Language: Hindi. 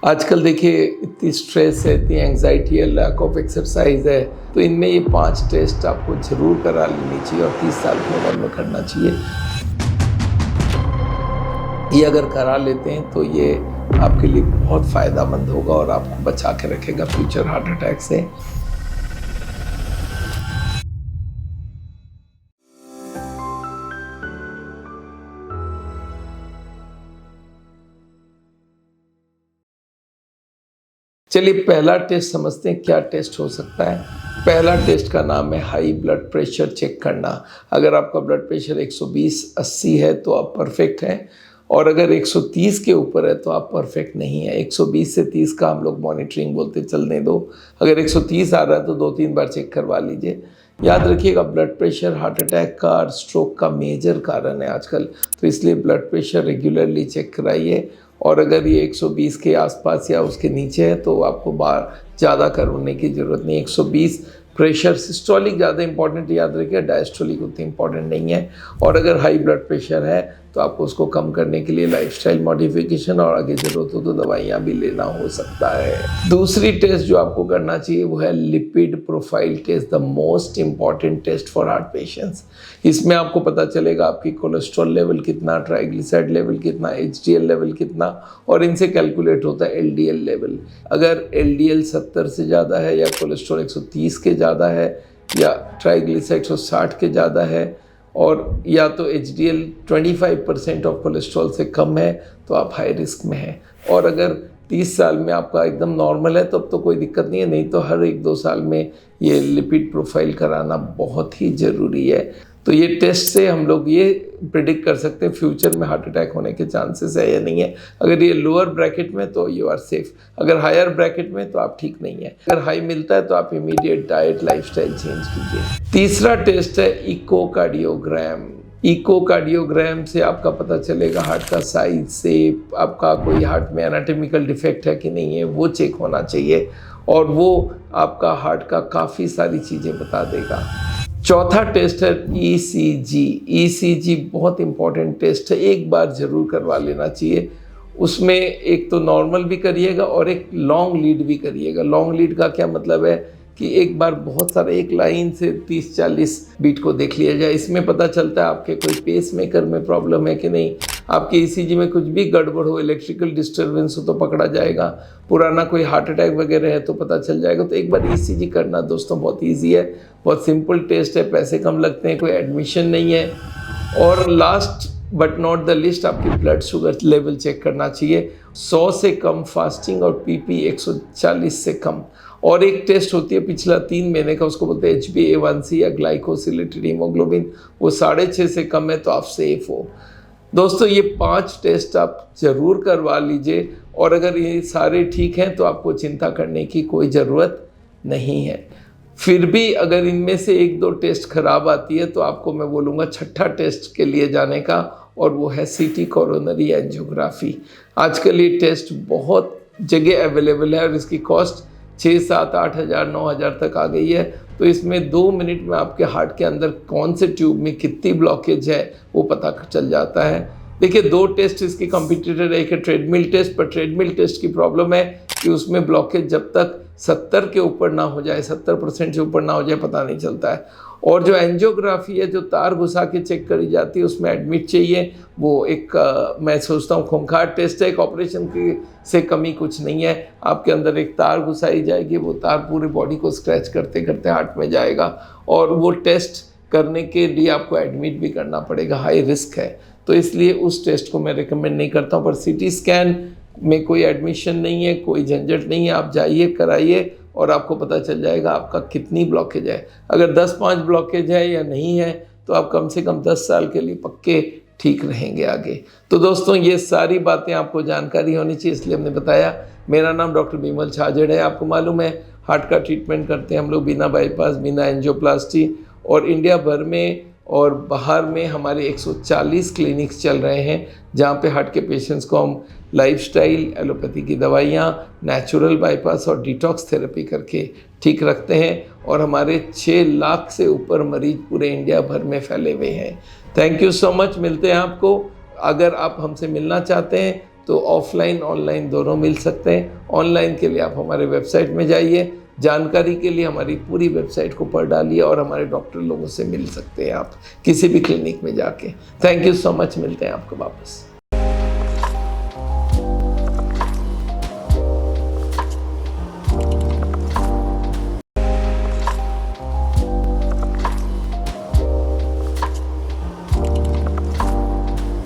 आजकल देखिए इतनी स्ट्रेस है, इतनी एंग्जाइटी है, लैक ऑफ एक्सरसाइज है, तो इनमें ये 5 टेस्ट आपको ज़रूर करा लेनी चाहिए और 30 साल की उम्र में करना चाहिए। ये अगर करा लेते हैं तो ये आपके लिए बहुत फ़ायदेमंद होगा और आपको बचा के रखेगा फ्यूचर हार्ट अटैक से। चलिए पहला टेस्ट समझते हैं, क्या टेस्ट हो सकता है। पहला टेस्ट का नाम है हाई ब्लड प्रेशर चेक करना। अगर आपका ब्लड प्रेशर 120/80 है तो आप परफेक्ट हैं, और अगर 130 के ऊपर है तो आप परफेक्ट नहीं है। 120 से 30 का हम लोग मॉनिटरिंग बोलते, चलने दो। अगर 130 आ रहा है तो 2-3 बार चेक करवा लीजिए। याद रखिएगा, ब्लड प्रेशर हार्ट अटैक का और स्ट्रोक का मेजर कारण है आजकल, तो इसलिए ब्लड प्रेशर रेगुलरली चेक कराइए। और अगर ये 120 के आसपास या उसके नीचे है तो आपको बाहर ज़्यादा करने की ज़रूरत नहीं। 120 प्रेशर सिस्टोलिक ज़्यादा इंपॉर्टेंट, याद रखिए, डायस्टोलिक उतनी इंपॉर्टेंट नहीं है। और अगर हाई ब्लड प्रेशर है तो आपको उसको कम करने के लिए लाइफस्टाइल मॉडिफिकेशन और आगे ज़रूरत हो तो दवाइयाँ भी लेना हो सकता है। दूसरी टेस्ट जो आपको करना चाहिए वो है lipid profile test, the most important test for heart patients. इसमें आपको पता चलेगा आपकी कोलेस्ट्रॉल लेवल कितना, ट्राइग्लिसराइड लेवल कितना, HDL लेवल कितना, और इनसे कैलकुलेट होता है LDL लेवल। अगर LDL 70 से ज़्यादा है, या कोलेस्ट्रॉल 130 के ज़्यादा है, या ट्राइग्लिसराइड 160 के ज़्यादा है, और या तो HDL 25% ऑफ कोलेस्ट्रॉल से कम है, तो आप हाई रिस्क में हैं। और अगर 30 साल में आपका एकदम नॉर्मल है तब तो कोई दिक्कत नहीं है, नहीं तो हर 1-2 साल में ये लिपिड प्रोफाइल कराना बहुत ही ज़रूरी है। तो ये टेस्ट से हम लोग ये प्रिडिक्ट कर सकते हैं फ्यूचर में हार्ट अटैक होने के चांसेस है या नहीं है। अगर ये लोअर ब्रैकेट में तो यू आर सेफ, अगर हायर ब्रैकेट में तो आप ठीक नहीं है। अगर हाई मिलता है तो आप इमीडिएट डाइट लाइफस्टाइल चेंज कीजिए। तीसरा टेस्ट है इकोकार्डियोग्राम। इकोकार्डियोग्राम से आपका पता चलेगा हार्ट का साइज, शेप, आपका कोई हार्ट में एनाटॉमिकल डिफेक्ट है कि नहीं है, वो चेक होना चाहिए, और वो आपका हार्ट का काफ़ी सारी चीज़ें बता देगा। चौथा टेस्ट है ECG। ECG बहुत इंपॉर्टेंट टेस्ट है, एक बार ज़रूर करवा लेना चाहिए। उसमें एक तो नॉर्मल भी करिएगा और एक लॉन्ग लीड भी करिएगा। लॉन्ग लीड का क्या मतलब है कि एक बार बहुत सारा एक लाइन से 30-40 बीट को देख लिया जाए। इसमें पता चलता है आपके कोई पेस मेकर में प्रॉब्लम है कि नहीं, आपके ECG में कुछ भी गड़बड़ हो, इलेक्ट्रिकल डिस्टर्बेंस हो तो पकड़ा जाएगा, पुराना कोई हार्ट अटैक वगैरह है तो पता चल जाएगा। तो एक बार ECG करना दोस्तों बहुत ईजी है, बहुत सिंपल टेस्ट है, पैसे कम लगते हैं, कोई एडमिशन नहीं है। और last but not the list, आपकी ब्लड शुगर लेवल चेक करना चाहिए। 100 से कम फास्टिंग और PP 140 से कम। और एक टेस्ट होती है पिछला 3 महीने का, उसको बोलते हैं HbA1c या ग्लाइकोसिलेटेड हीमोग्लोबिन, वो 6.5 से कम है तो आप सेफ हो। दोस्तों ये 5 टेस्ट आप ज़रूर करवा लीजिए, और अगर ये सारे ठीक हैं तो आपको चिंता करने की कोई ज़रूरत नहीं है। फिर भी अगर इनमें से 1-2 टेस्ट खराब आती है तो आपको मैं बोलूँगा छठा टेस्ट के लिए जाने का, और वो है CT कोरोनरी एंजियोग्राफी। आजकल ये टेस्ट बहुत जगह अवेलेबल है और इसकी कॉस्ट 6-7-8 हज़ार 9 हज़ार तक आ गई है। तो इसमें 2 मिनट में आपके हार्ट के अंदर कौन से ट्यूब में कितनी ब्लॉकेज है वो पता चल जाता है। देखिए 2 टेस्ट इसके कंपटीटर है, एक है ट्रेडमिल टेस्ट, पर ट्रेडमिल टेस्ट की प्रॉब्लम है कि उसमें ब्लॉकेज जब तक 70 के ऊपर ना हो जाए, 70% से ऊपर ना हो जाए, पता नहीं चलता है। और जो एंजियोग्राफी है, जो तार घुसा के चेक करी जाती है, उसमें एडमिट चाहिए। वो एक मैं सोचता हूँ खूंखार टेस्ट है, एक ऑपरेशन की से कमी कुछ नहीं है। आपके अंदर एक तार घुसाई जाएगी, वो तार पूरी बॉडी को स्क्रैच करते करते हार्ट में जाएगा, और वो टेस्ट करने के लिए आपको एडमिट भी करना पड़ेगा, हाई रिस्क है। तो इसलिए उस टेस्ट को मैं रिकमेंड नहीं करता हूँ। पर CT स्कैन में कोई एडमिशन नहीं है, कोई झंझट नहीं है, आप जाइए कराइए और आपको पता चल जाएगा आपका कितनी ब्लॉकेज है। अगर 10-5 ब्लॉकेज है या नहीं है तो आप कम से कम 10 साल के लिए पक्के ठीक रहेंगे आगे। तो दोस्तों ये सारी बातें आपको जानकारी होनी चाहिए, इसलिए हमने बताया। मेरा नाम डॉक्टर बिमल छाजेड़ है। आपको मालूम है हार्ट का ट्रीटमेंट करते हैं हम लोग बिना बाईपास, बिना एंजियोप्लास्टी, और इंडिया भर में और बाहर में हमारे 140 क्लिनिक्स चल रहे हैं, जहाँ पे हार्ट के पेशेंट्स को हम लाइफस्टाइल, एलोपैथी की दवाइयाँ, नेचुरल बाईपास और डिटॉक्स थेरेपी करके ठीक रखते हैं। और हमारे 6 लाख से ऊपर मरीज पूरे इंडिया भर में फैले हुए हैं। Thank you so much. मिलते हैं आपको। अगर आप हमसे मिलना चाहते हैं तो ऑफलाइन ऑनलाइन दोनों मिल सकते हैं। ऑनलाइन के लिए आप हमारे वेबसाइट में जाइए, जानकारी के लिए हमारी पूरी वेबसाइट को पढ़ डालिए और हमारे डॉक्टर लोगों से मिल सकते हैं आप किसी भी क्लिनिक में जाके। थैंक यू सो मच, मिलते हैं आपको वापस।